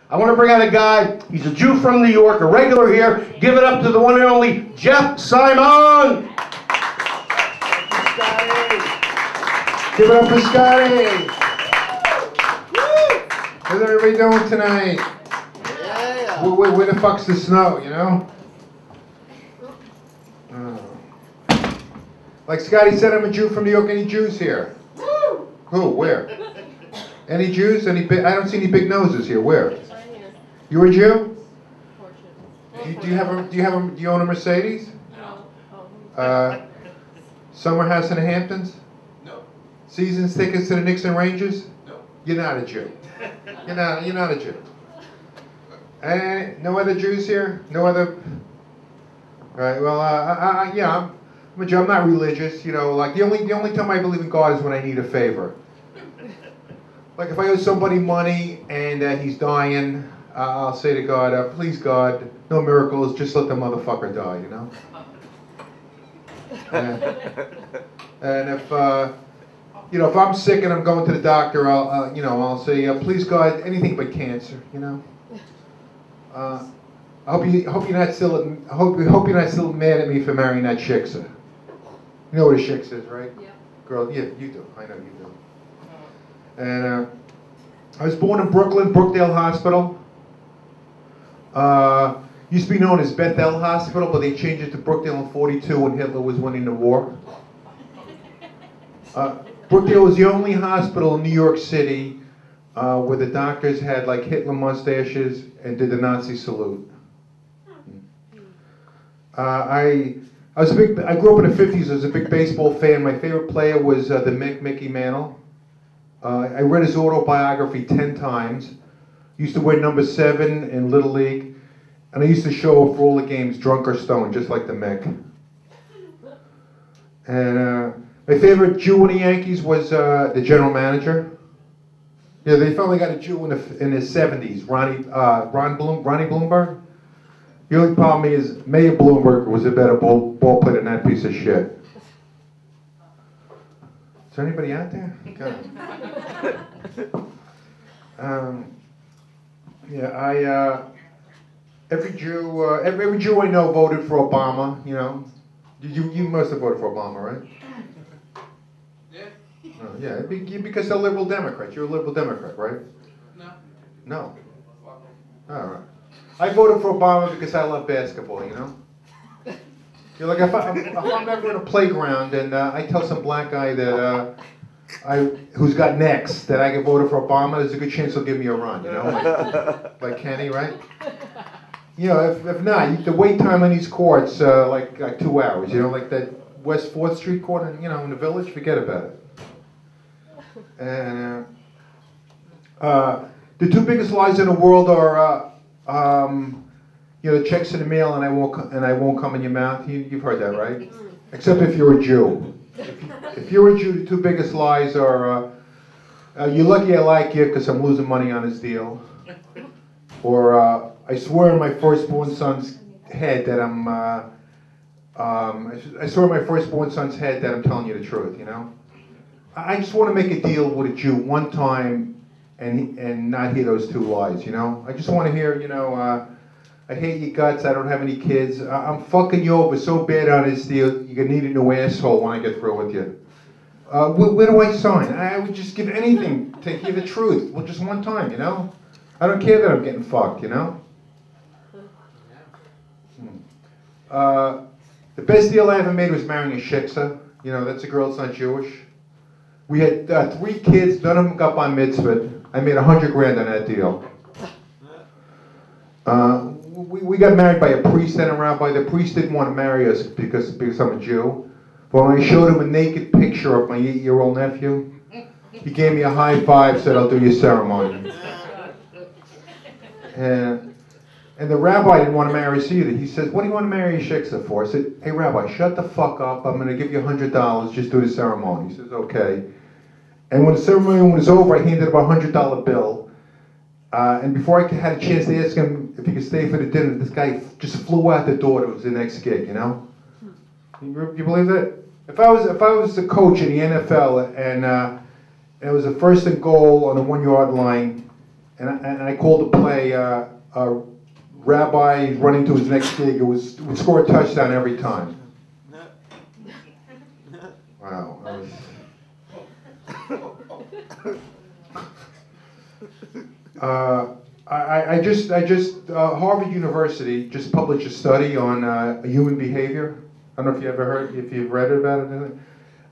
I want to bring out a guy, he's a Jew from New York, a regular here. Give it up to the one and only Jeff Simon! Give it up for Scotty! How's everybody doing tonight? Yeah. Where the fuck's the snow, you know? Like Scotty said, I'm a Jew from New York. Any Jews here? Who? Where? Any Jews? Any big? I don't see any big noses here. Where? You're a Jew? Do you own a Mercedes? No. Summer house in the Hamptons? No. Seasons tickets to the Knicks and Rangers? No. You're not a Jew. You're not a Jew. And no other Jews here? No other? All right. Well, yeah. I'm a Jew. I'm not religious. You know, like the only time I believe in God is when I need a favor. Like if I owe somebody money and he's dying, I'll say to God, please God, no miracles, just let the motherfucker die, you know? And if, you know, if I'm sick and I'm going to the doctor, I'll say, please God, anything but cancer, you know? I hope you're not still mad at me for marrying that shiksa. You know what a shiksa is, right? Yeah. Girl, yeah, you do. I know you do. And I was born in Brooklyn, Brookdale Hospital. Used to be known as Bethel Hospital, but they changed it to Brookdale in '42 when Hitler was winning the war. Brookdale was the only hospital in New York City where the doctors had like Hitler mustaches and did the Nazi salute. I grew up in the '50s. I was a big baseball fan. My favorite player was the Mickey Mantle. I read his autobiography 10 times. Used to wear number 7 in Little League. And I used to show up for all the games, drunk or stoned, just like the Mick. And my favorite Jew in the Yankees was the general manager. Yeah, they finally got a Jew in his 70s, Ronnie Bloomberg. The only problem is Mayor Bloomberg was a better ball player than that piece of shit. Is there anybody out there? Yeah, every Jew I know voted for Obama. You know, you must have voted for Obama, right? Yeah. Oh, yeah, because they're liberal Democrats. You're a liberal Democrat, right? No. No. All right. I voted for Obama because I love basketball. You know. You're like if I'm ever in a playground and I tell some black guy that who's got next that I get voted for Obama, there's a good chance he'll give me a run. You know, like Kenny, right? You know, if not, the wait time on these courts like 2 hours. You know, like that West 4th Street court, you know, in the Village. Forget about it. And the 2 biggest lies in the world are. You know, the checks in the mail and I won't come in your mouth. You've heard that, right? Except if you're a Jew. If you're a Jew, the 2 biggest lies are you're lucky I like you because I'm losing money on this deal, or I swear on my firstborn son's head that I swear on my firstborn son's head that I'm telling you the truth. You know, I just want to make a deal with a Jew one time and not hear those 2 lies. You know, I just want to hear, you know. I hate your guts, I don't have any kids. I'm fucking you over so bad on this deal, you're gonna need a new asshole when I get through with you. Where do I sign? I would just give anything to hear the truth. Well, just one time, you know? I don't care that I'm getting fucked, you know? The best deal I ever made was marrying a shiksa. You know, that's a girl that's not Jewish. We had 3 kids, none of them got bar mitzvah. I made $100 grand on that deal. We got married by a priest and a rabbi. The priest didn't want to marry us because I'm a Jew. But when I showed him a naked picture of my 8-year-old nephew, he gave me a high five, said, I'll do your ceremony. And the rabbi didn't want to marry us either. He says, what do you want to marry a shiksa for? I said, hey, rabbi, shut the fuck up. I'm going to give you $100. Just do the ceremony. He says, okay. And when the ceremony was over, I handed him a $100 bill. And before I had a chance to ask him if he could stay for the dinner, this guy just flew out the door to the next gig, you know? You believe that? If I was a coach in the NFL and it was a 1st and goal on the 1-yard line, and I called the play a rabbi running to his next gig. It would score a touchdown every time. Wow. I just Harvard University just published a study on human behavior. I don't know if you ever heard, if you've read about it.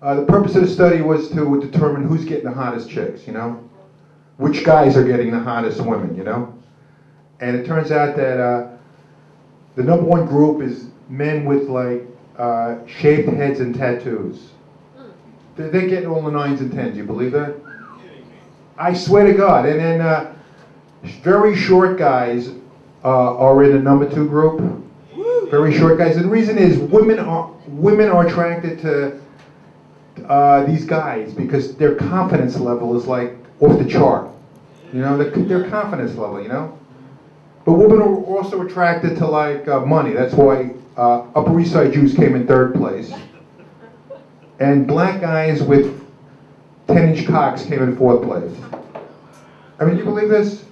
The purpose of the study was to determine who's getting the hottest chicks, you know? Which guys are getting the hottest women, you know? And it turns out that the number one group is men with like shaved heads and tattoos. They're getting all the 9s and 10s, you believe that? I swear to God. And then very short guys are in the number 2 group. Very short guys. And the reason is women are attracted to these guys because their confidence level is like off the chart. You know, their confidence level, you know? But women are also attracted to like money. That's why Upper East Side Jews came in 3rd place. And black guys with 10-inch cocks came in 4th place. I mean, you believe this?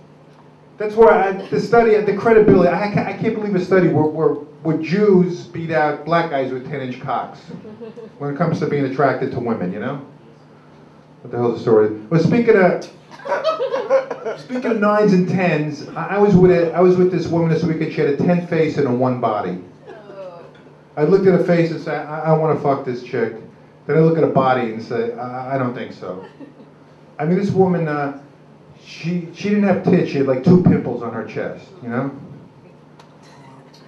That's why the study, the credibility, I can't believe a study where Jews beat out black guys with 10-inch cocks when it comes to being attracted to women, you know? What the hell's the story? Well, speaking of 9s and 10s, I was with this woman this weekend. She had a 10 face and a 1 body. I looked at her face and said, I want to fuck this chick. Then I look at her body and say, I don't think so. I mean, this woman, she didn't have tits. She had like 2 pimples on her chest, you know,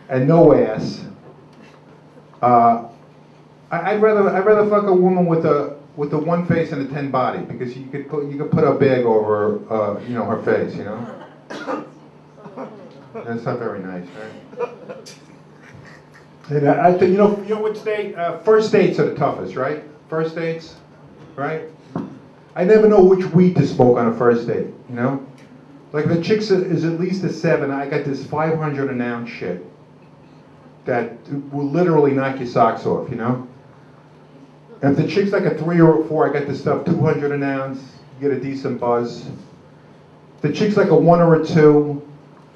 and no ass. I'd rather fuck a woman with a 1 face and a 10 body because you could put a bag over you know, her face, you know. That's not very nice, right? And I think you know which date? First dates are the toughest, right? First dates, right? I never know which weed to smoke on a first date, you know? Like if the chick is at least a 7, I got this 500 an ounce shit that will literally knock your socks off, you know? And if the chick's like a 3 or a 4, I got this stuff 200 an ounce, you get a decent buzz. If the chick's like a 1 or a 2,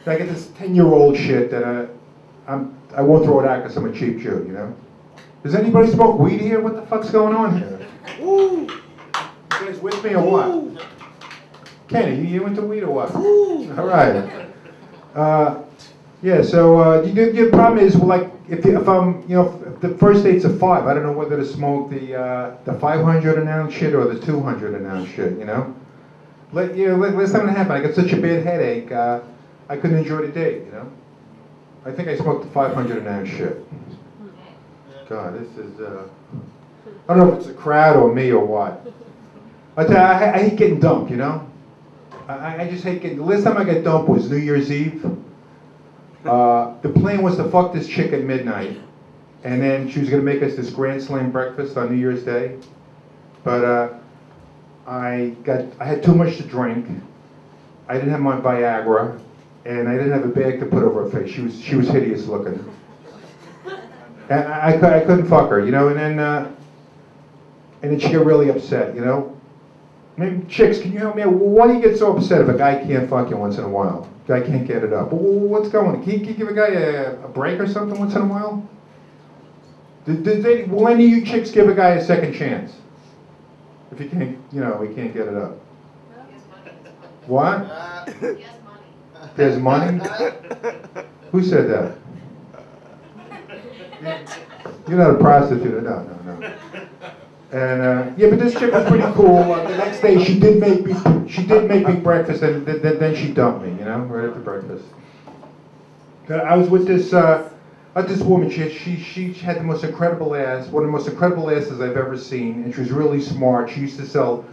I get this 10-year-old shit that I won't throw it out because I'm a cheap Jew, you know? Does anybody smoke weed here? What the fuck's going on here? Woo! You guys with me or what? Kenny, you into weed or what? All right. Yeah, so the problem is, well, like, if I'm, you know, if the first date's a 5, I don't know whether to smoke the 500 an ounce shit or the 200 an ounce shit, you know? Last time it happened, I got such a bad headache, I couldn't enjoy the date, you know? I think I smoked the 500 an ounce shit. God, this is, I don't know if it's a crowd or me or what. I tell you, I hate getting dumped, you know? I just hate getting, the last time I got dumped was New Year's Eve. The plan was to fuck this chick at midnight, and then she was going to make us this Grand Slam breakfast on New Year's Day. But I had too much to drink. I didn't have my Viagra, and I didn't have a bag to put over her face. She was hideous looking, and I couldn't fuck her, you know. And then she got really upset, you know. Maybe chicks, can you help me out? Why do you get so upset if a guy can't fuck you once in a while? Guy can't get it up. What's going on? Can you give a guy a break or something once in a while? Will any of you chicks give a guy a second chance? If he can't, you know, he can't get it up. What? There's money? Who said that? You're not a prostitute. No. And yeah, but this chick was pretty cool. The next day, she did make me breakfast, and then she dumped me. You know, right after breakfast. I was with this woman. She had the most incredible ass, one of the most incredible asses I've ever seen, and she was really smart. She used to sell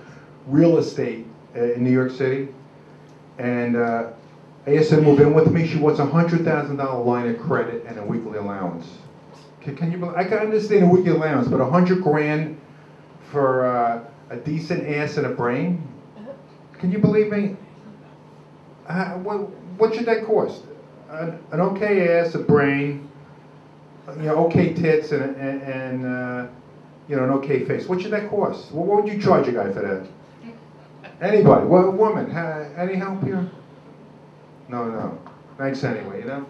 real estate in New York City, and I asked her to move in with me. She wants a $100,000 line of credit and a weekly allowance. Can you believe? I can understand a weekly allowance, but $100,000 for a decent ass and a brain? Can you believe me? What should that cost? An okay ass, a brain, you know, okay tits, and you know, an okay face. What should that cost? What would you charge a guy for that? Anybody? What woman? Any help here? No. Thanks anyway, you know?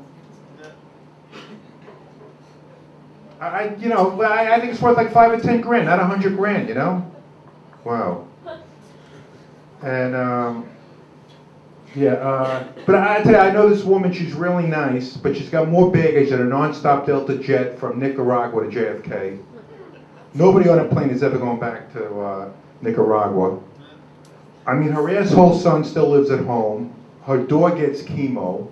I think it's worth like 5 or 10 grand, not 100 grand, you know? Wow. And, but I tell you, I know this woman, she's really nice, but she's got more baggage than a non-stop Delta jet from Nicaragua to JFK. Nobody on a plane is ever going back to Nicaragua. I mean, her asshole son still lives at home. Her dog gets chemo.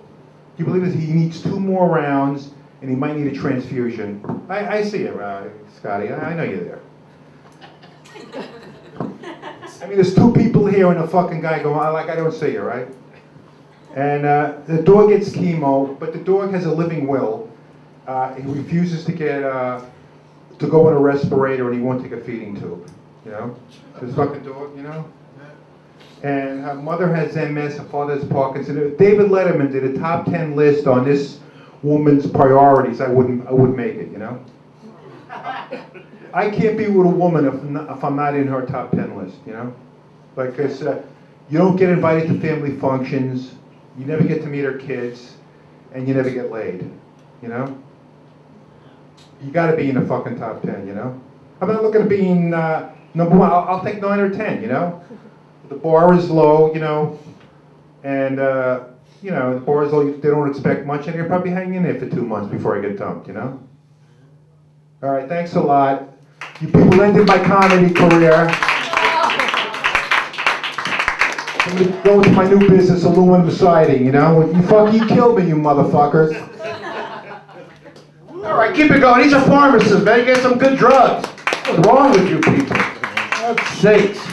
You believe it? He needs 2 more rounds, and he might need a transfusion. I see it, Scotty. I know you're there. I mean, there's 2 people here and a fucking guy going, I don't see you, right? And the dog gets chemo, but the dog has a living will. He refuses to get to go on a respirator, and he won't take a feeding tube. You know, this fucking dog, you know. And her mother has MS, her father has Parkinson's. If David Letterman did a top 10 list on this woman's priorities, I wouldn't make it, you know? I can't be with a woman if I'm not in her top 10 list, you know? Like I said, you don't get invited to family functions, you never get to meet her kids, and you never get laid, you know? You gotta be in the fucking top 10, you know? I'm not looking at being number 1, I'll take 9 or 10, you know? The bar is low, you know, and, you know, the bar is low, they don't expect much, and you're probably hanging in there for 2 months before I get dumped, you know? All right, thanks a lot. You people ended my comedy career. I'm going to go into my new business, aluminum siding, you know? You killed me, you motherfuckers. All right, keep it going. He's a pharmacist, man. He gets some good drugs. What's wrong with you people? For God's sakes.